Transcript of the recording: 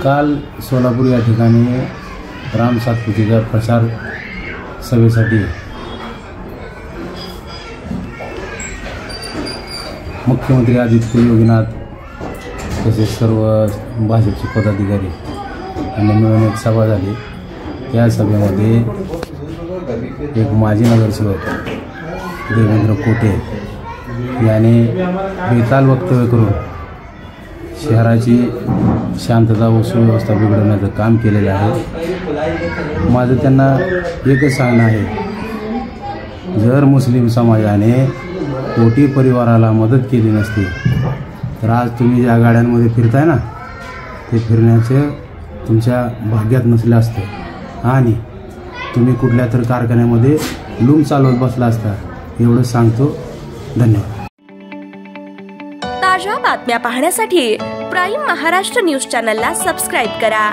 काल सोलापूर या ठिकाणी राम सातपुतेच्या प्रचार सभेसाठी मुख्यमंत्री आदित्य योगीनाथ तसेच सर्व भाजपचे पदाधिकारी यांनी मिळून एक सभा झाली। त्या सभेमध्ये एक माजी नगरसेवक देवेंद्र कोटे याने बेताल वक्तव्य करून शहराची शांतता व सुव्यवस्था बिघडवण्याचं काम केलेलं आहे। माझं त्यांना एकच सांगणं आहे, जर मुस्लिम समाजाने कोटी परिवाराला मदत केली नसती तर आज तुम्ही ज्या गाड्यांमध्ये फिरताय ना ते फिरण्याचं तुमच्या भाग्यात नसलं असतं आणि तुम्ही कुठल्या तर कारखान्यामध्ये लूम चालवत बसला असता। एवढं सांगतो। धन्यवाद। ताज्या बातम्या पाहण्यासाठी प्राईम महाराष्ट्र न्यूज चॅनलला सबस्क्राईब करा।